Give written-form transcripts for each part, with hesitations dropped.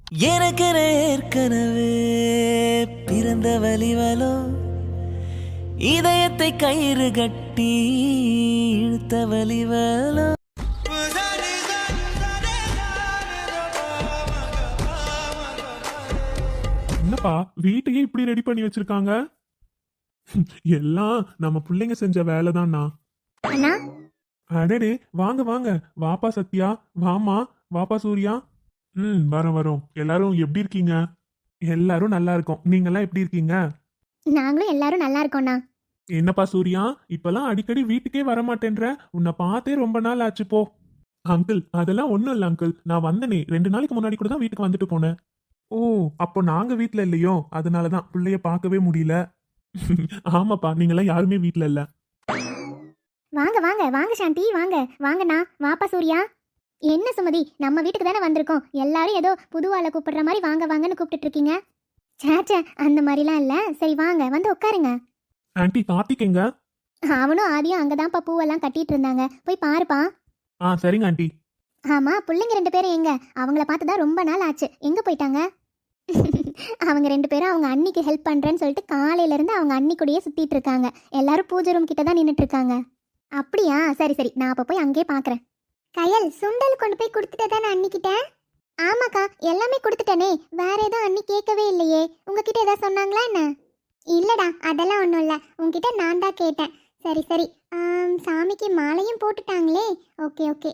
எனக்கென ஏற்கனவே பிறந்த வலிவலோ, இதயத்தை கயிறு கட்டி இழுத்த வலிவலோ. என்னப்பா வீட்டையே இப்படி ரெடி பண்ணி வச்சிருக்காங்க? எல்லாம் நம்ம பிள்ளைங்க செஞ்ச வேலைதான்னா. அண்ணா, அடடே, வாங்க வாங்க. வாப்பா சத்யா, வாமா. வாப்பா சூர்யா. வரோம் வரோம். எல்லாரும் எப்படி இருக்கீங்க? எல்லாரும் நல்லா இருக்கோம். நீங்கெல்லாம் எப்படி இருக்கீங்க? நாங்களும் எல்லாரும் நல்லா இருக்கோம்ண்ணா. என்னப்பா சூர்யா, இப்பெல்லாம் அடிக்கடி வீட்டுக்கே வர மாட்டேன்ற. உன்னை பார்த்தே ரொம்ப நாள் ஆச்சு போ. அங்கிள், அதெல்லாம் ஒண்ணும் இல்ல அங்கிள். நான் வந்தனே 2 நாளைக்கு முன்னாடி கூட தான் வீட்டுக்கு வந்துட்டு போனேன். ஓ, அப்போ நாங்க வீட்ல இல்லையோ, அதனாலதான் பிள்ளைய பார்க்கவே முடியல. ஆமாப்பா, நீங்கெல்லாம் யாருமே வீட்ல இல்ல. வாங்க வாங்க வாங்க சாந்தி, வாங்க வாங்கண்ணா. வாப்பா சூர்யா. என்ன சுமதி, நம்ம வீட்டுக்கு தானே வந்திருக்கோம். எல்லாரும் ஏதோ புது ஆளை கூப்பிடுற மாதிரி வாங்க வாங்கன்னு கூப்பிட்டு இருக்கீங்க. சேச்சே, அந்த மாதிரிலாம் இல்ல. சரி வாங்க, வந்து உட்காருங்க. ஆன்ட்டி, கார்த்திக் எங்க? அவனும் ஆதியும் அங்கதான்ப்பா பூவெல்லாம் கட்டிட்டு இருந்தாங்க. போய் பாருப்பா. சரிங்க ஆன்ட்டி. ஆமா, பிள்ளைங்க 2 பேரும் எங்க? அவங்கள பார்த்துதான் ரொம்ப நாள் ஆச்சு. எங்க போயிட்டாங்க? அவங்க 2 பேரும் அவங்க அண்ணிக்கு ஹெல்ப் பண்றேன்னு சொல்லிட்டு காலையில இருந்து அவங்க அண்ணி கூடயே சுத்திட்டு இருக்காங்க. எல்லாரும் பூஜை ரூம் கிட்ட தான் நின்னுட்டு இருக்காங்க. அப்படியா? சரி சரி, நான் அப்ப போய் அங்கேயே பாக்குறேன். கயல், சுண்டல் கொண்டு போய் கொடுத்துட்டு தானே அண்ணி கிட்ட? ஆமாக்கா, எல்லாமே கொடுத்துட்டனே. வேற ஏதோ அண்ணி கேட்கவே இல்லையே. உங்ககிட்ட ஏதாவது சொன்னாங்களா என்ன? இல்லடா, அதெல்லாம் ஒன்றும் இல்லை. உங்ககிட்ட நான் தான் கேட்டேன். சரி சரி. சாமிக்கு மாலையும் போட்டுட்டாங்களே. Okay okay.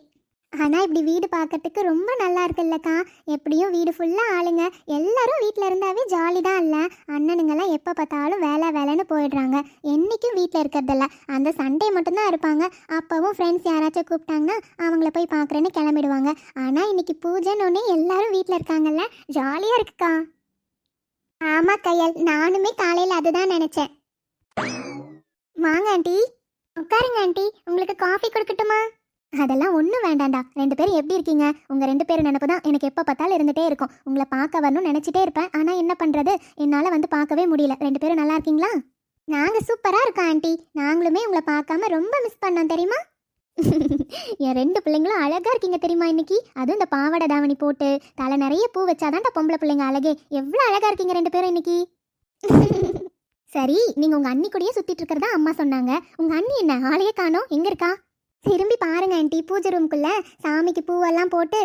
ஆனால் இப்படி வீடு பார்க்கறதுக்கு ரொம்ப நல்லா இருக்குல்லக்கா. எப்படியும் வீடு ஃபுல்லாக ஆளுங்க. எல்லாரும் வீட்டில் இருந்தாவே ஜாலி தான் இல்லை? அண்ணனுங்கெல்லாம் எப்போ பார்த்தாலும் வேலை வேலைன்னு போயிடுறாங்க. என்றைக்கும் வீட்டில் இருக்கிறதில்ல. அந்த சண்டே மட்டும்தான் இருப்பாங்க. அப்போவும் ஃப்ரெண்ட்ஸ் யாராச்சும் கூப்பிட்டாங்கன்னா அவங்கள போய் பார்க்குறேன்னு கிளம்பிடுவாங்க. ஆனால் இன்னைக்கு பூஜைன்னு ஒன்று எல்லாரும் வீட்டில் இருக்காங்கல்ல, ஜாலியாக இருக்குக்கா. ஆமாம் கையல், நானுமே காலையில் அதுதான் நினச்சேன். வாங்க ஆண்டி, உட்காருங்க ஆண்டி. உங்களுக்கு காஃபி கொடுக்கட்டுமா? அதெல்லாம் ஒன்றும் வேண்டாண்டா. 2 பேரும் எப்படி இருக்கீங்க? உங்கள் 2 பேரும் நினப்பு தான் எனக்கு எப்போ பார்த்தாலும் இருந்துகிட்டே இருக்கும். உங்களை பார்க்க வரணும்னு நினச்சிட்டே இருப்பேன். ஆனால் என்ன பண்ணுறது, என்னால் வந்து பார்க்கவே முடியல. 2 பேரும் நல்லா இருக்கீங்களா? நாங்கள் சூப்பராக இருக்கோம் ஆண்டி. நாங்களுமே உங்களை பார்க்காம ரொம்ப மிஸ் பண்ணோம் தெரியுமா? என் 2 பிள்ளைங்களும் அழகாக இருக்கீங்க தெரியுமா இன்னைக்கு? அதுவும் இந்த பாவாடை தாவணி போட்டு தலை நிறைய பூ வச்சாதான்டா பொம்பளை பிள்ளைங்க அழகே. எவ்வளோ அழகாக இருக்கீங்க 2 பேரும் இன்னைக்கு. சரி, நீங்கள் உங்கள் அண்ணி கூடயே சுற்றிட்டு இருக்கிறதா அம்மா சொன்னாங்க. உங்கள் அண்ணி என்ன ஆளையே காணோம், எங்கே இருக்கா? திரும்பி பாருங்க ஆண்டி, பூஜை ரூம்குள்ளே சாமிக்கு பூவெல்லாம் போட்டு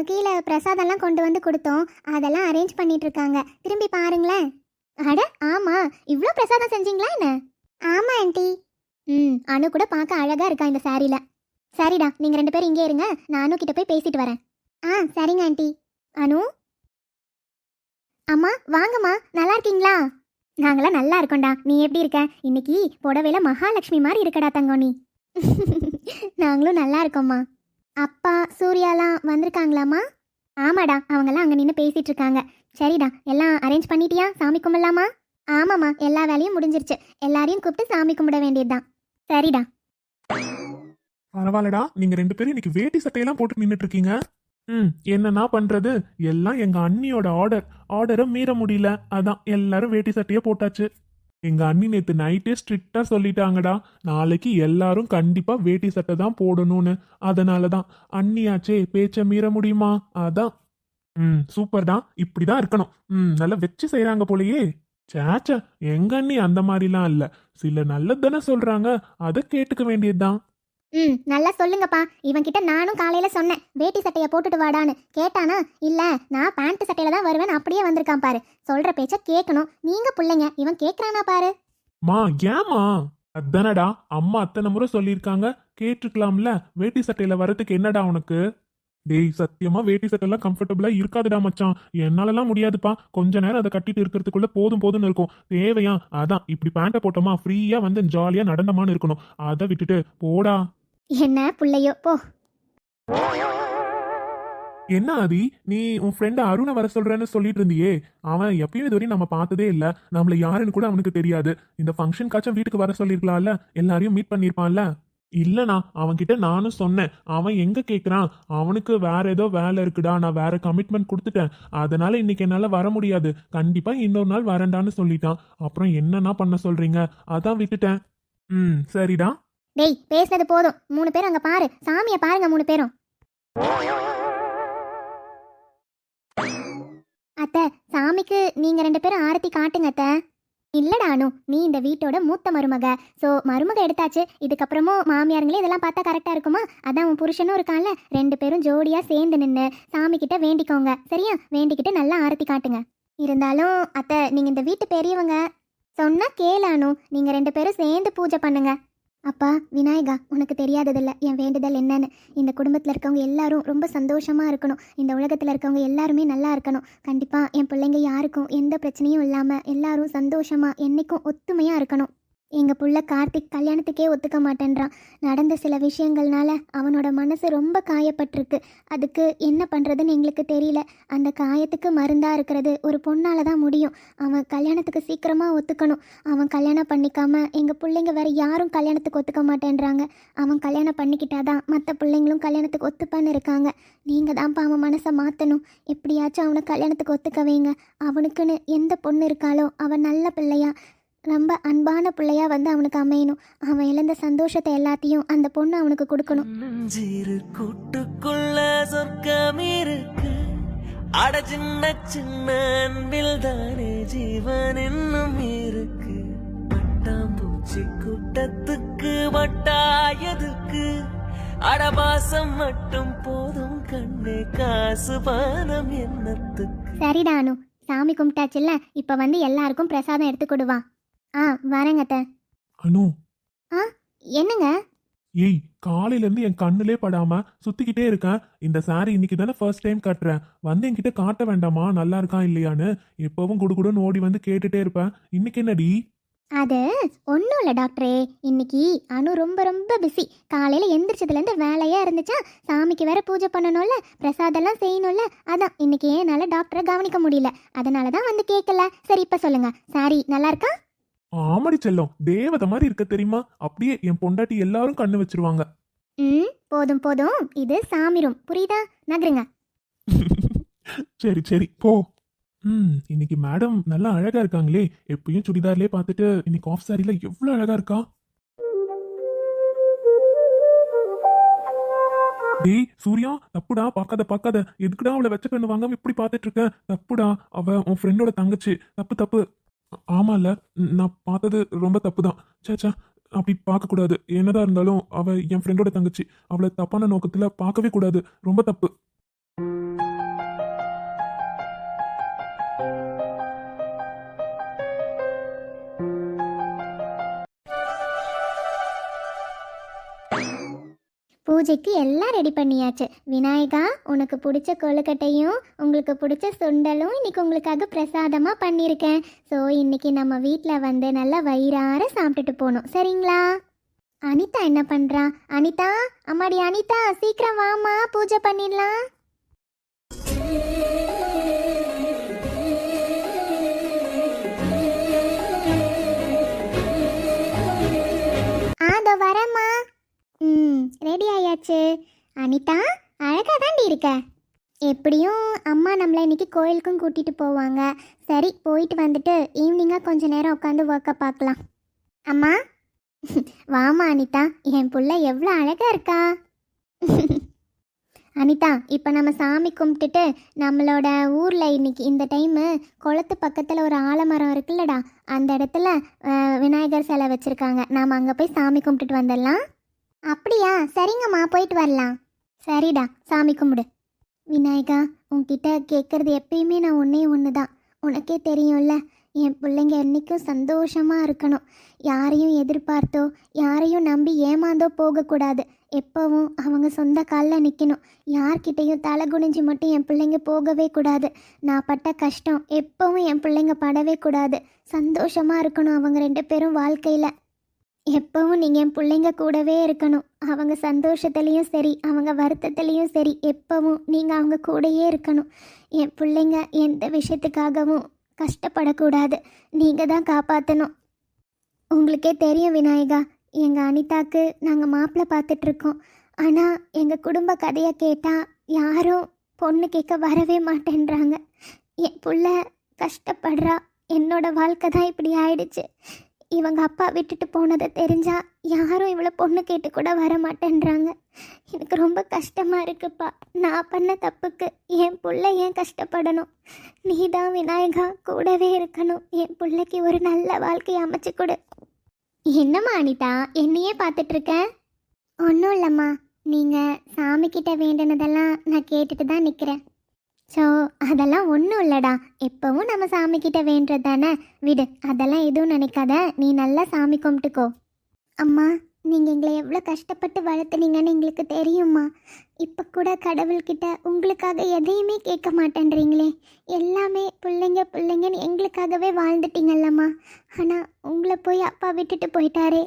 கீழே பிரசாதம்லாம் கொண்டு வந்து கொடுத்தோம். அதெல்லாம் அரேஞ்ச் பண்ணிட்டு இருக்காங்க. திரும்பி பாருங்களேன். அட ஆமாம், இவ்வளோ பிரசாதம் செஞ்சீங்களா என்ன? ஆமாம் ஆண்டி. அனு கூட பார்க்க அழகாக இருக்கா இந்த சாரியில். சரிடா, நீங்கள் 2 பேரும் இங்கே இருங்க. நான் அனு கிட்ட போய் பேசிட்டு வரேன். சரிங்க ஆண்டி. அனு, அம்மா வாங்கம்மா, நல்லா இருக்கீங்களா? நாங்களாம் நல்லா இருக்கோம்டா. நீ எப்படி இருக்க? இன்னைக்கு புடவையில மகாலட்சுமி மாதிரி இருக்கடா தங்கம் நீ. நாங்களும் நல்லா இருக்கோம்மா. அப்பா சூர்யாலாம் வந்திருக்காங்களாம்மா? ஆமாடா, அவங்கெல்லாம் அங்கே நின்று பேசிட்டு இருக்காங்க. சரிடா, எல்லாம் அரேஞ்ச் பண்ணிட்டியா? சாமி கும்பிடலாமா? ஆமாம்மா, எல்லா வேலையும் முடிஞ்சிருச்சு. எல்லாரையும் கூப்பிட்டு சாமி கும்பிட வேண்டியதுதான். சரிடா. பரவாயில்லடா, நீங்க 2 பேரும் இன்னைக்கு வேட்டி சட்டையெல்லாம் போட்டு நின்னுட்டு இருக்கீங்க. என்னன்னா பண்றது, எல்லாம் எங்க அண்ணியோட ஆர்டரை மீற முடியல. அதான் எல்லாரும் வேட்டி சட்டையே போட்டாச்சு. எங்க அண்ணி நேத்து நைட்டே ஸ்ட்ரிக்டா சொல்லிட்டாங்கடா, நாளைக்கு எல்லாரும் கண்டிப்பா வேட்டி சட்டை தான் போடணும்னு. அதனாலதான். அண்ணியாச்சே, பேச்ச மீற முடியுமா? அதான். சூப்பர்டா, இப்படிதான் இருக்கணும். நல்லா வச்சு செய்யறாங்க போலயே. சேச்சா, எங்க அண்ணி அந்த மாதிரிலாம் இல்ல. சில நல்லதுதானே சொல்றாங்க, அதை கேட்டுக்க வேண்டியதுதான். நல்லா சொல்லுங்கப்பா. இவன்கிட்ட நானும் காலையில சொன்னேன், வேட்டி சட்டையை போட்டுட்டு வாடான்னு. கேட்டானா? இல்ல, நான் பேண்ட் சட்டையில தான் வருவேன் அப்படியே வந்திருக்கான் பாரு. சொல்ற பேச்ச கேட்கணும். நீங்க பிள்ளைங்க, இவன் கேட்கறானா பாரு. மா, ஏமா? அதானடா, அம்மா அத்தனை முறை சொல்லியிருக்காங்க, கேட்டுக்கலாம்ல. வேட்டி சட்டையில வரதுக்கு என்னடா உனக்கு? டேய், சத்தியமா வேட்டி சட்டையெல்லாம் கம்ஃபர்டபுளா இருக்காதுடா மச்சான். என்னாலலாம் முடியாதுப்பா. கொஞ்ச நேரம் அதை கட்டிட்டு இருக்கிறதுக்குள்ள போதும் போதும்னு இருக்கும். தேவையா? அதான் இப்படி பேண்ட்டை போட்டோமா ஃப்ரீயா வந்து ஜாலியா நடந்தமான்னு இருக்கணும். அதை விட்டுட்டு போடா. என்ன புள்ளையோ, போ. என்ன ஆதி, நீ உன் ஃப்ரெண்ட் அருணை வர சொல்றேன்னு சொல்லிட்டு இருந்தியே? அவன் எப்பயும் இதுவரையும் நம்ம பார்த்ததே இல்ல. நம்மள யாருன்னு கூட அவனுக்கு தெரியாது. இந்த ஃபங்க்ஷனுக்காச்சும் வீட்டுக்கு வர சொல்லிருக்கலாம்ல, எல்லாரையும் மீட் பண்ணிருப்பான்ல. இல்லண்ணா, அவன்கிட்ட நானும் சொன்னேன். அவன் எங்க கேக்குறான், அவனுக்கு வேற ஏதோ வேலை இருக்குடா, நான் வேற கமிட்மெண்ட் கொடுத்துட்டேன், அதனால இன்னைக்கு என்னால வர முடியாது, கண்டிப்பா இன்னொரு நாள் வரேன்டான்னு சொல்லிட்டான். அப்புறம் என்னன்னா பண்ண சொல்றீங்க? அதான் விட்டுட்டேன். சரிடா. டேய், பேசுனது போதும். 3 பேரும் அங்க பாரு, சாமியை பாருங்க 3 பேரும். அத்தை, சாமிக்கு நீங்க 2 பேரும் ஆரத்தி காட்டுங்க அத்தை. இல்லடா அனு, நீ இந்த வீட்டோட மூத்த மருமக. ஸோ மருமக எடுத்தாச்சு, இதுக்கப்புறமும் மாமியாருங்களே இதெல்லாம் பார்த்தா கரெக்டாக இருக்குமா? அதான் உன் புருஷனும் இருக்கான்ல, 2 பேரும் ஜோடியாக சேர்ந்து நின்று சாமி கிட்ட வேண்டிக்கோங்க, சரியா? வேண்டிக்கிட்டு நல்லா ஆரத்தி காட்டுங்க. இருந்தாலும் அத்தை, நீங்கள் இந்த வீட்டு பெரியவங்க, சொன்னா கேளு அனு. நீங்கள் 2 பேரும் சேர்ந்து பூஜை பண்ணுங்க. அப்பா விநாயகா, உனக்கு தெரியாததில்ல என் வேண்டுதல் என்னன்னு. இந்த குடும்பத்தில் இருக்கவங்க எல்லாரும் ரொம்ப சந்தோஷமாக இருக்கணும். இந்த உலகத்தில் இருக்கவங்க எல்லாருமே நல்லா இருக்கணும். கண்டிப்பாக என் பிள்ளைங்க யாருக்கும் எந்த பிரச்சனையும் இல்லாமல் எல்லாரும் சந்தோஷமாக என்றைக்கும் ஒத்துமையாக இருக்கணும். எங்கள் புள்ள கார்த்திக் கல்யாணத்துக்கே ஒத்துக்க மாட்டேன்றான். நடந்த சில விஷயங்கள்னால அவனோட மனசு ரொம்ப காயப்பட்டிருக்கு. அதுக்கு என்ன பண்ணுறதுன்னு எங்களுக்கு தெரியல. அந்த காயத்துக்கு மருந்தாக இருக்கிறது ஒரு பொண்ணால் தான் முடியும். அவன் கல்யாணத்துக்கு சீக்கிரமாக ஒத்துக்கணும். அவன் கல்யாணம் பண்ணிக்காம எங்கள் பிள்ளைங்க வேறு யாரும் கல்யாணத்துக்கு ஒத்துக்க மாட்டேன்றாங்க. அவன் கல்யாணம் பண்ணிக்கிட்டாதான் மற்ற பிள்ளைங்களும் கல்யாணத்துக்கு ஒத்துப்பான்னு இருக்காங்க. நீங்கள் தான்ப்பா அவன் மனசை மாற்றணும். எப்படியாச்சும் அவனை கல்யாணத்துக்கு ஒத்துக்க வைங்க. அவனுக்குன்னு எந்த பொண்ணு இருக்காளோ அவன் நல்ல பிள்ளையா, ரொம்ப அன்பான பிள்ளையா வந்து அவனுக்கு அமையணும். அவன் இழந்த சந்தோஷத்தை எல்லாத்தையும் அந்த பொண்ணு அவனுக்கு கொடுக்கணும். சிறு கூட்டுக்குள்ள சொர்க்கம் இருக்கு, அட சின்ன சின்ன அன்பில் தானே ஜீவன் இன்னும் இருக்கு. பட்டாம்பூச்சி கூட்டத்துக்கு வட்டாயதுக்கு, அடபாசம் மட்டும் போதும் கண்ணே, காசு பானம் என்னத்துக்கு. சரிடானு, சாமி கும்பிட்டாச்சுல்ல, இப்போ வந்து எல்லாருக்கும் பிரசாதம் எடுத்து கொடுவா. வரேங்க அத்தை. அனு, என்னங்க? ஏய், காலையில இருந்து என் கண்ணுலே படாம சுத்திக்கிட்டே இருக்கேன். இந்த சாரி இன்னைக்கு தானே ஃபர்ஸ்ட் டைம் காட்டுறேன். வந்து என்கிட்ட காட்ட வேண்டாமா நல்லா இருக்கா இல்லையான்னு? எப்பவும் குடுகுடுன்னு ஓடி வந்து கேட்டுட்டே இருப்பேன். இன்னைக்கு என்னடி? அது ஒன்றும் இல்லை டாக்டரே, இன்னைக்கு அனு ரொம்ப ரொம்ப பிஸி. காலையில் எந்திரிச்சதுலேருந்து வேலையாக இருந்துச்சா, சாமிக்கு வேற பூஜை பண்ணணும்ல, பிரசாதெல்லாம் செய்யணும்ல, அதான் இன்னைக்கு என்னால் டாக்டரை கவனிக்க முடியல. அதனால தான் வந்து கேட்கல. சரி, இப்போ சொல்லுங்க, சாரி நல்லா இருக்கா? ஆமடி செல்லம், தேவதை மாதிரி இருக்க தெரியுமா? அப்படியே என் பொண்டாட்டி எல்லாரும் கண்ணு வச்சிருவாங்க. போதும் போதும், இது சாமி ரூம், புரியுதா? நகருங்க. சரி சரி போ. இன்னைக்கு மேடம் நல்லா அழகா இருக்காங்களே. எப்பயும் சுடிதார்லயே பார்த்துட்டு இன்னைக்கு ஆஃப் சாரில எவ்வளவு அழகா இருக்கா. டேய் சூர்யா, தப்புடா, பார்க்காத பார்க்காத. எதுக்குடா அவளை வெச்ச கண்ணு வாங்காம இப்படி பார்த்துட்டு இருக்க? தப்புடா, அவ உன் ஃப்ரெண்டோட தங்கச்சி. தப்பு தப்பு. ஆமால, நான் பார்த்தது ரொம்ப தப்பு தான். சேச்சா, அப்படி பார்க்க கூடாது. என்னதான் இருந்தாலும் அவ என் ஃப்ரெண்டோட தங்கச்சி. அவளை தப்பான நோக்கத்துல பார்க்கவே கூடாது. ரொம்ப தப்பு. பூஜைக்கு எல்லாம் ரெடி பண்ணியாச்சு. விநாயகா, உனக்கு பிடிச்ச கொழுக்கட்டையும் உங்களுக்கு பிடிச்ச சுண்டலும் இன்னைக்கு உங்களுக்காக பிரசாதமாக பண்ணியிருக்கேன். ஸோ இன்னைக்கு நம்ம வீட்டில் வந்து நல்லா வயிறார சாப்பிட்டுட்டு போகணும், சரிங்களா? அனிதா என்ன பண்ணுறா? அனிதா, அம்மாடி அனிதா, சீக்கிரம் வாமா, பூஜை பண்ணிடலாம். அதோ வரேம்மா. ரெடி ஆயாச்சு. அனிதா, அழகா தாண்டி இருக்க. எப்படியும் அம்மா நம்மளை இன்னைக்கு கோயிலுக்கும் கூட்டிகிட்டு போவாங்க. சரி, போயிட்டு வந்துட்டு ஈவினிங்காக கொஞ்ச நேரம் உட்காந்து ஒர்க்கை பார்க்கலாம். அம்மா வாமா அனிதா, என் புள்ள எவ்வளோ அழகாக இருக்கா. அனிதா, இப்போ நம்ம சாமி கும்பிட்டுட்டு நம்மளோட ஊரில் இன்னைக்கு இந்த டைமு குளத்து பக்கத்தில் ஒரு ஆலமரம் இருக்குல்லடா, அந்த இடத்துல விநாயகர் சிலை வச்சுருக்காங்க. நாம் அங்கே போய் சாமி கும்பிட்டுட்டு வந்துடலாம். அப்படியா? சரிங்கம்மா, போயிட்டு வரலாம். சரிடா, சாமி கும்பிடு. விநாயகா, உன்கிட்ட கேட்குறது எப்பயுமே நான் ஒன்று தான். உனக்கே தெரியும்ல, என் பிள்ளைங்க என்றைக்கும் சந்தோஷமாக இருக்கணும். யாரையும் எதிர்பார்த்தோ யாரையும் நம்பி ஏமாந்தோ போகக்கூடாது. எப்போவும் அவங்க சொந்த காலில் நிற்கணும். யார்கிட்டையும் தலை குனிஞ்சு மட்டும் என் பிள்ளைங்க போகவே கூடாது. நான் பட்ட கஷ்டம் எப்போவும் என் பிள்ளைங்க படவே கூடாது. சந்தோஷமாக இருக்கணும் அவங்க 2 பேரும் வாழ்க்கையில். எப்பவும் நீங்கள் என் பிள்ளைங்க கூடவே இருக்கணும். அவங்க சந்தோஷத்துலேயும் சரி, அவங்க வருத்தத்துலேயும் சரி, எப்பவும் நீங்கள் அவங்க கூடயே இருக்கணும். என் பிள்ளைங்க எந்த விஷயத்துக்காகவும் கஷ்டப்படக்கூடாது. நீங்கள் தான் காப்பாற்றணும். உங்களுக்கே தெரியும் விநாயகா, எங்கள் அனிதாக்கு நாங்கள் மாப்பிள்ளை பார்த்துட்ருக்கோம். ஆனால் எங்கள் குடும்ப கதையை கேட்டால் யாரும் பொண்ணு கேட்க வரவே மாட்டேன்றாங்க. என் புள்ள கஷ்டப்படுறா. என்னோட வாழ்க்கை தான் இப்படி ஆயிடுச்சு. இவங்க அப்பா விட்டுட்டு போனதை தெரிஞ்சா யாரும் இவ்வளோ பொண்ணு கேட்டு கூட வர மாட்டேன்றாங்க. எனக்கு ரொம்ப கஷ்டமாக இருக்குப்பா. நான் பண்ண தப்புக்கு என் புள்ள ஏன் கஷ்டப்படணும்? நீ தான் விநாயகா கூடவே இருக்கணும். என் பிள்ளைக்கு ஒரு நல்ல வாழ்க்கையை அமைச்சு கொடு. என்னம்மா அனிதா என்னையே பார்த்துட்டு இருக்க? ஒன்றும் இல்லைம்மா, நீங்கள் சாமிக்கிட்ட வேண்டினதெல்லாம் நான் கேட்டுட்டு தான் நிற்கிறேன். ஸோ அதெல்லாம் ஒன்றும் இல்லைடா, எப்பவும் நம்ம சாமிக்கிட்ட வேண்டுறது தானே, விடு. அதெல்லாம் எதுவும் நினைக்காத, நீ நல்லா சாமி கும்பிட்டுக்கோ. அம்மா, நீங்கள் எங்களை எவ்வளோ கஷ்டப்பட்டு வளர்த்துனீங்கன்னு எங்களுக்கு தெரியும்மா. இப்போ கூட கடவுள்கிட்ட உங்களுக்காக எதையுமே கேட்க மாட்டேன்றீங்களே. எல்லாமே பிள்ளைங்க பிள்ளைங்கன்னு எங்களுக்காகவே வாழ்ந்துட்டீங்கல்லம்மா. ஆனால் உங்களை போய் அப்பா விட்டுட்டு போயிட்டாரே.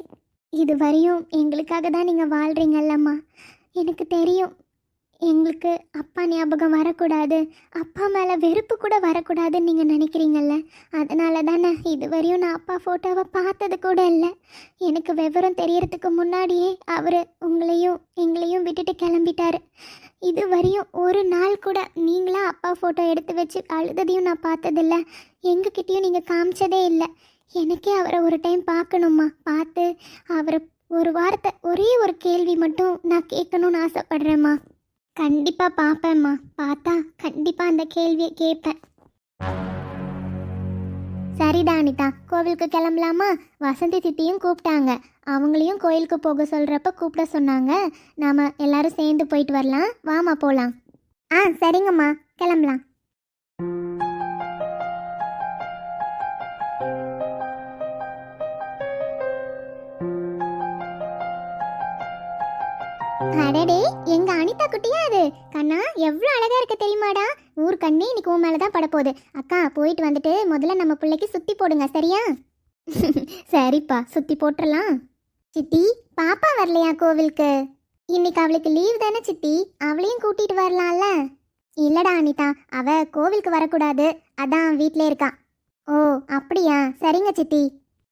இது வரையும் எங்களுக்காக தான் நீங்கள் வாழ்கிறீங்கல்லம்மா. எனக்கு தெரியும் எங்களுக்கு அப்பா ஞாபகம் வரக்கூடாது, அப்பா மேலே வெறுப்பு கூட வரக்கூடாதுன்னு நீங்கள் நினைக்கிறீங்கல்ல. அதனால தானே இது வரையும் நான் அப்பா ஃபோட்டோவை பார்த்தது கூட இல்லை. எனக்கு விவரம் தெரியறதுக்கு முன்னாடியே அவர் உங்களையும் எங்களையும் விட்டுட்டு கிளம்பிட்டாரு. இது வரையும் ஒரு நாள் கூட நீங்களா அப்பா ஃபோட்டோ எடுத்து வச்சு அழுததையும் நான் பார்த்ததில்ல, எங்ககிட்டயும் நீங்கள் காமிச்சதே இல்லை. எனக்கே அவரை ஒரு டைம் பார்க்கணும்மா. பார்த்து அவரை ஒரு வார்த்தை, ஒரே ஒரு கேள்வி மட்டும் நான் கேட்கணும்னு ஆசைப்படுறேம்மா. கண்டிப்பாக பார்ப்பேம்மா. பார்த்தா கண்டிப்பாக அந்த கேள்வியை கேட்பேன். சரிடா அனிதா, கோவிலுக்கு கிளம்பலாமா? வசந்தி சித்தியும் கூப்பிட்டாங்க, அவங்களையும் கோயிலுக்கு போக சொல்கிறப்ப கூப்பிட சொன்னாங்க. நாம் எல்லாரும் சேர்ந்து போயிட்டு வரலாம், வாமா போகலாம். சரிங்கம்மா, கிளம்பலாம். அடடே, எங்க அனிதா குட்டியா அது? கண்ணா எவ்வளோ அழகா இருக்க தெரியுமாடா? ஊர் கண்ணே இன்னைக்கு உன் மேலதான் படப்போகுது. அக்கா போயிட்டு வந்துட்டு முதல்ல நம்ம பிள்ளைக்கு சுத்தி போடுங்க, சரியா? சரிப்பா, சுத்தி போட்டுடலாம். சித்தி, பாப்பா வரலையா கோவிலுக்கு? இன்னைக்கு அவளுக்கு லீவ் தானே சித்தி, அவளையும் கூட்டிட்டு வரலாம்ல? இல்லடா அனிதா, அவ கோவிலுக்கு வரக்கூடாது, அதான் வீட்டிலே இருக்கா. ஓ அப்படியா, சரிங்க சித்தி.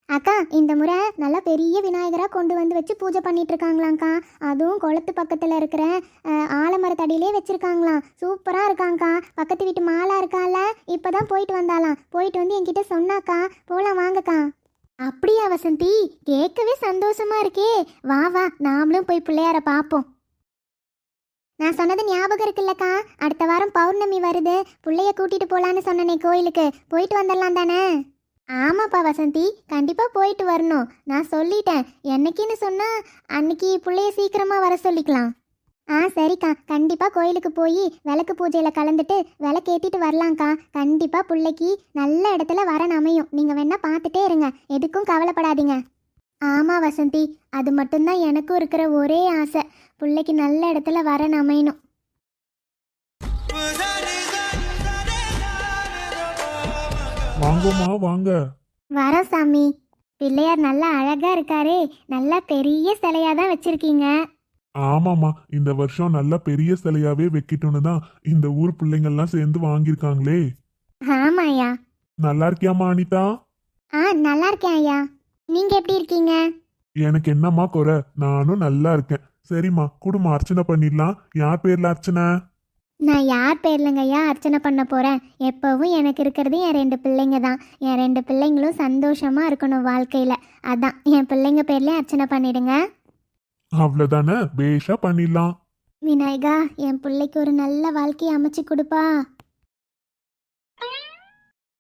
அக்கா, இந்த முறை நல்லா பெரிய விநாயகராக கொண்டு வந்து வச்சு பூஜை பண்ணிட்டு இருக்காங்களாங்க்கா. அதுவும் குளத்து பக்கத்தில் இருக்கிற ஆலமரத்தடியிலே வச்சுருக்காங்களாம். சூப்பராக இருக்காங்க்கா. பக்கத்து வீட்டு மாலா இருக்கால, இப்போ தான் போயிட்டு வந்தாலாம். போயிட்டு வந்து என்கிட்ட சொன்னாக்கா. போகலாம் வாங்கக்கா. அப்படியா வசந்தி, கேட்கவே சந்தோஷமா இருக்கே. வா வா, நாமளும் போய் பிள்ளையார பார்ப்போம். நான் சொன்னது ஞாபகம் இருக்குல்லக்கா, அடுத்த வாரம் பௌர்ணமி வருது, பிள்ளைய கூட்டிகிட்டு போகலான்னு சொன்னனே கோயிலுக்கு, போயிட்டு வந்துடலாம் தானே? ஆமாப்பா வசந்தி, கண்டிப்பாக போயிட்டு வரணும். நான் சொல்லிட்டேன், என்னைக்குன்னு சொன்னால் அன்னைக்கு பிள்ளைய சீக்கிரமாக வர சொல்லிக்கலாம். சரிக்கா, கண்டிப்பாக கோயிலுக்கு போய் விளக்கு பூஜையில் கலந்துட்டு விளக்கு ஏற்றிட்டு வரலாங்க்கா. கண்டிப்பாக பிள்ளைக்கு நல்ல இடத்துல வரன் அமையும். நீங்கள் வேணால் பார்த்துட்டே இருங்க, எதுக்கும் கவலைப்படாதீங்க. ஆமாம் வசந்தி, அது மட்டும்தான் எனக்கும் இருக்கிற ஒரே ஆசை, பிள்ளைக்கு நல்ல இடத்துல வரன் அமையணும். வாங்கம்மா வாங்க. வரோம் சாமி. பிள்ளையார் நல்லா அழகா இருக்காரே, நல்லா பெரிய சிலையா தான் வச்சிருக்கீங்க. ஆமாம்மா, இந்த வருஷம் நல்ல பெரிய சிலையாவே வைக்கட்டும்னு தான் இந்த ஊர் பிள்ளைங்கள்லாம் சேர்ந்து வாங்கியிருக்காங்களே. ஆமாயா. நல்லா இருக்கியாம்மா அனிதா? நல்லா இருக்கேன் ஐயா. நீங்க எப்படி இருக்கீங்க? எனக்கு என்னம்மா குறை, நானும் நல்லா இருக்கேன். சரிம்மா, குடும்ப அர்ச்சனை பண்ணிடலாம். யார் பேர்ல அர்ச்சனை? நான் யார் பேர்லங்க ஐயா அர்ச்சனை பண்ண போறேன்? எப்பவும் எனக்கு இருக்கிறது என் 2 பிள்ளைங்க தான். என் 2 பிள்ளைங்களும் சந்தோஷமா இருக்கணும் வாழ்க்கையில, அதான் என் பிள்ளைங்க பேர்ல அர்ச்சனை பண்ணிடுங்க. அவ்வளவுதானே, பேஷா பண்ணிடலாம். விநாயகா, என் பிள்ளைக்கு ஒரு நல்ல வாழ்க்கையை அமைச்சு கொடுப்பா.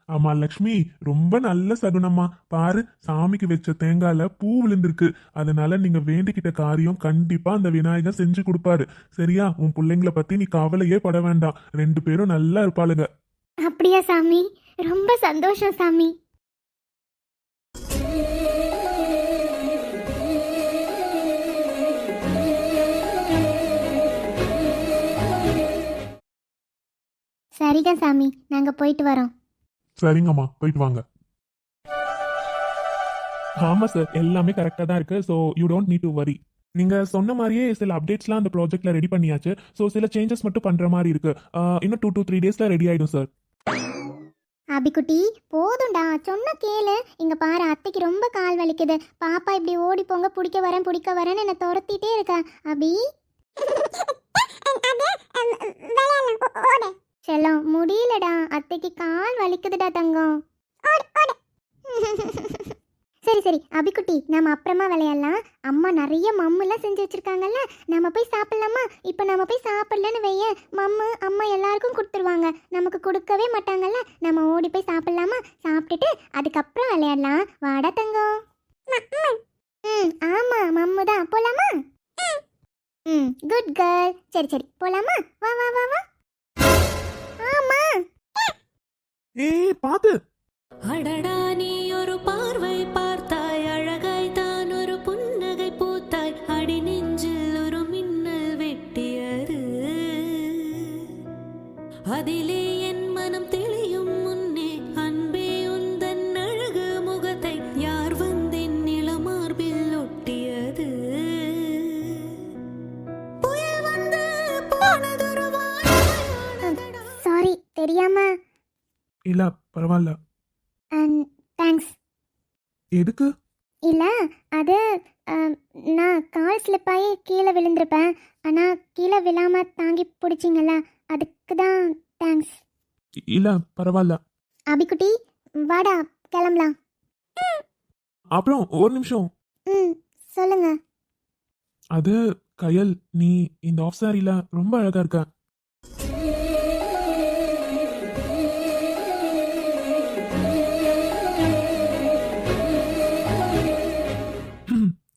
ஆமா லக்ஷ்மி, ரொம்ப நல்ல சகுனம்மா. பாரு, சாமிக்கு வச்ச தேங்காயில பூ விழுந்திருக்கு. அதனால நீங்க வேண்டிக்கிட்ட காரியம் கண்டிப்பா அந்த விநாயகர் செஞ்சு கொடுப்பாரு. சரியா? உன் பிள்ளைங்களை பத்தி நீ கவலையே பட வேண்டாம், 2 பேரும் நல்லா இருப்பாளுங்க. அப்படியா சாமி? ரொம்ப சந்தோஷம் சாமி. சரிங்க சாமி, நாங்க போயிட்டு வரோம். சரிங்கம்மா, போயிட்டு வாங்க. ஆமா சார், எல்லாமே கரெக்டா தான் இருக்கு. So you don't need to worry. நீங்க சொன்ன மாதிரியே சில அப்டேட்ஸ்லாம் அந்த ப்ராஜெக்ட்ல ரெடி பண்ணியாச்சு. ஸோ சில சேஞ்சஸ் மட்டும் பண்ற மாதிரி இருக்கு. இன்னும் 2 to 3 டேஸ்ல ரெடி ஆயிடும் சார். அபிக்குட்டி, போதும்டா, சொன்ன கேளு. இங்க பாரு, அத்தைக்கு ரொம்ப கால் வலிக்குது. பாப்பா இப்படி ஓடி போங்க, பிடிக்க வரேன்னு என்ன துரத்திட்டே இருக்கா. அபி செல்லம், முடியலடா, அத்தைக்கு கால் வலிக்குதுடா தங்கம். சரி சரி அபிக்குட்டி, நம்ம அப்புறமா விளையாடலாம். அம்மா நிறைய மம்முலாம் செஞ்சு வச்சிருக்காங்கல்ல, நம்ம போய் சாப்பிடலாமா? இப்போ நம்ம போய் சாப்பிடலன்னு வையேன், மம்மு அம்மா எல்லாருக்கும் கொடுத்துருவாங்க, நமக்கு கொடுக்கவே மாட்டாங்கல்ல. நம்ம ஓடி போய் சாப்பிடலாமா? சாப்பிட்டுட்டு அதுக்கப்புறம் விளையாடலாம். வாடா தங்கம். ம் ஆமா மம்மு தான். போலாமா? ம் குட் கேர்ள். சரி சரி போலாமா? வா வா வா வா. ஆமா. ஏய் பாத்து. அடடா நீ ஒரு பார்வை பார்த்தாய், அழகாய் தான் ஒரு புன்னகை பூத்தாய், அடி நெஞ்சில் ஒரு மின்னல் வெட்டியது, அதிலே என் மனம் தெளியும் முன்னே அன்பே உந்தன் அழகு முகத்தை யார் வந்தென் நிலமார்பில் ஒட்டியது, புயல் வந்து போனதொரு வானமழை. சாரி தெரியாம. இல்ல பரவாயில்ல. தேங்க்ஸ். எதுக்கு? இல்ல அது நான் கால் ஸ்லிப் ஆகி கீழே விழுந்திருப்பேன், ஆனால் கீழே விழாம தாங்கி பிடிச்சிங்கல்ல, அதுக்கு தான் தேங்க்ஸ். இல்ல பரவாயில்ல. அபிக்குட்டி வாடா கிளம்பலாம். அப்புறம் ஒரு நிமிஷம். ம் சொல்லுங்க. அது கயல், நீ இந்த ஆஃப் சாரியில ரொம்ப அழகா இருக்க.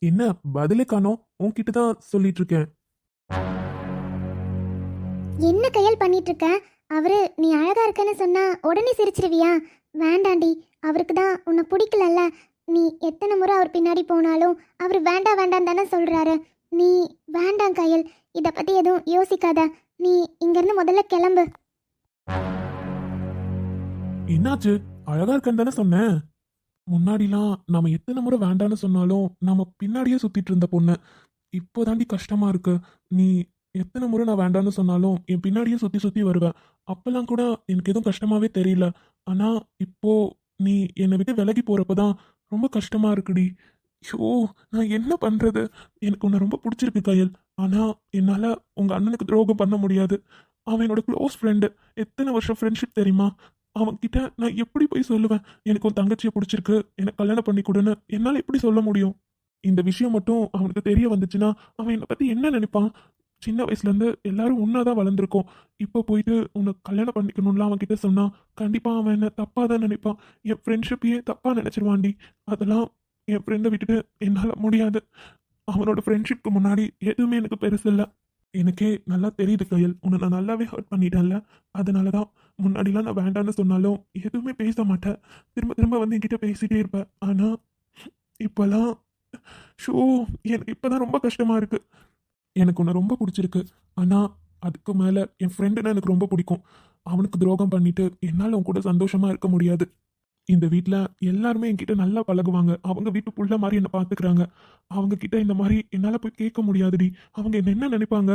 என்ன பதிலே காணோம்? உன்கிட்ட தான் சொல்லிட்டு இருக்கேன். என்ன கையல் பண்ணிட்டு இருக்க? அவரு நீ அழகா இருக்கன்னு சொன்னா உடனே சிரிச்சிருவியா? வேண்டாண்டி, அவருக்கு தான் உன்னை பிடிக்கலல்ல. நீ எத்தனை முறை அவர் பின்னாடி போனாலும் அவர் வேண்டாம் வேண்டாம் தானே சொல்றாரு. நீ வேண்டாம் கையல், இதை பத்தி எதுவும் யோசிக்காத. நீ இங்கிருந்து முதல்ல கிளம்பு. என்னாச்சு? அழகா இருக்கன்னு தானே சொன்னேன். முன்னாடிலாம் நாம எத்தனை முறை வேண்டான்னு சொன்னாலும் நாம பின்னாடியே சுத்திட்டு இருந்த பொண்ணு இப்போதாண்டி கஷ்டமா இருக்கு. நீ எத்தனை முறை நான் வேண்டான்னு சொன்னாலும் என் பின்னாடியே சுத்தி சுத்தி வருவேன். அப்பெல்லாம் கூட எனக்கு எதுவும் கஷ்டமாவே தெரியல. ஆனா இப்போ நீ என்னை விட்டு விலகி போறப்பதான் ரொம்ப கஷ்டமா இருக்குடி. ஷோ, நான் என்ன பண்றது? எனக்கு உன்னை ரொம்ப பிடிச்சிருக்கு கயல். ஆனா என்னால உங்க அண்ணனுக்கு துரோகம் பண்ண முடியாது. அவன் என்னோட க்ளோஸ் ஃப்ரெண்டு. எத்தனை வருஷம் ஃப்ரெண்ட்ஷிப் தெரியுமா? அவன்கிட்ட நான் எப்படி போய் சொல்லுவேன் எனக்கு உன் தங்கச்சியை பிடிச்சிருக்கு, எனக்கு கல்யாணம் பண்ணி கொடுன்னு? என்னால் எப்படி சொல்ல முடியும்? இந்த விஷயம் மட்டும் அவனுக்கு தெரிய வந்துச்சுன்னா அவன் என்னை பற்றி என்ன நினைப்பான்? சின்ன வயசுலேருந்து எல்லாரும் ஒன்றாதான் வளர்ந்துருக்கோம். இப்போ போயிட்டு உன்னை கல்யாணம் பண்ணிக்கணும்லாம் அவன்கிட்ட சொன்னா கண்டிப்பாக அவன் என்ன தப்பாக தான் நினைப்பான். என் ஃப்ரெண்ட்ஷிப்பையே தப்பாக நினச்சிருவான்டி. அதெல்லாம் என் ஃப்ரெண்டை விட்டுட்டு என்னால் முடியாது. அவனோட ஃப்ரெண்ட்ஷிப்க்கு முன்னாடி எதுவுமே எனக்கு பெருசு இல்லை. எனக்கே நல்லா தெரியுது கயல், உன்னை நான் நல்லாவே ஹர்ட் பண்ணிட்டேன்ல. அதனால தான் முன்னாடிலாம் நான் வேண்டான்னு சொன்னாலும் எதுவுமே பேச மாட்டேன். திரும்ப திரும்ப வந்து என்கிட்ட பேசிட்டே இருப்பேன். ஆனால் இப்போல்லாம் ஷோ, எனக்கு இப்போதான் ரொம்ப கஷ்டமாக இருக்குது. எனக்கு உன்னை ரொம்ப பிடிச்சிருக்கு. ஆனால் அதுக்கு மேலே என் ஃப்ரெண்டுன்னா எனக்கு ரொம்ப பிடிக்கும். அவனுக்கு துரோகம் பண்ணிட்டு என்னால் அவன் கூட சந்தோஷமாக இருக்க முடியாது. இந்த வீட்டில் எல்லாருமே என்கிட்ட நல்லா பழகுவாங்க. அவங்க வீட்டு புள்ள மாதிரி என்னை பார்த்துக்கிறாங்க. அவங்க கிட்ட இந்த மாதிரி என்னால் போய் கேட்க முடியாதுடி. அவங்க என்ன நினைப்பாங்க?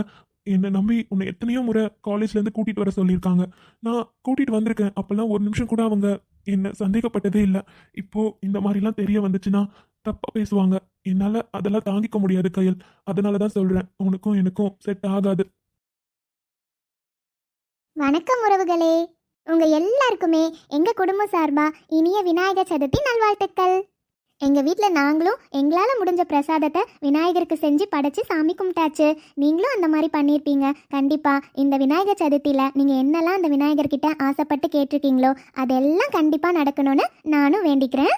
என்னை நம்பி உன்னை எத்தனையோ முறை காலேஜ்லேருந்து கூட்டிகிட்டு வர சொல்லியிருக்காங்க. நான் கூட்டிகிட்டு வந்திருக்கேன். அப்போல்லாம் ஒரு நிமிஷம் கூட அவங்க என்னை சந்தேகப்பட்டதே இல்லை. இப்போது இந்த மாதிரிலாம் தெரிய வந்துச்சுன்னா தப்பாக பேசுவாங்க. என்னால் அதெல்லாம் தாங்கிக்க முடியாது கயல். அதனால தான் சொல்கிறேன், உனக்கும் எனக்கும் செட் ஆகாது. வணக்கம் உறவுகளே, உங்க எல்லாருக்குமே எங்க குடும்பம் சார்பா இனிய விநாயகர் சதுர்த்தி நல்வாழ்த்துக்கள். எங்க வீட்டில் நாங்களும் எங்களால் முடிஞ்ச பிரசாதத்தை விநாயகருக்கு செஞ்சு படைச்சு சாமி கும்பிட்டாச்சு. நீங்களும் அந்த மாதிரி பண்ணியிருப்பீங்க. கண்டிப்பா இந்த விநாயகர் சதுர்த்தியில் நீங்க என்னெல்லாம் அந்த விநாயகர்கிட்ட ஆசைப்பட்டு கேட்டிருக்கீங்களோ அதெல்லாம் கண்டிப்பா நடக்கணும்னு நானும் வேண்டிக்கிறேன்.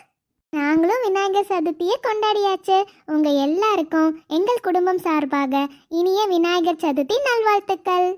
நாங்களும் விநாயகர் சதுர்த்தியை கொண்டாடியாச்சு. உங்க எல்லாருக்கும் எங்கள் குடும்பம் சார்பாக இனிய விநாயகர் சதுர்த்தி நல்வாழ்த்துக்கள்.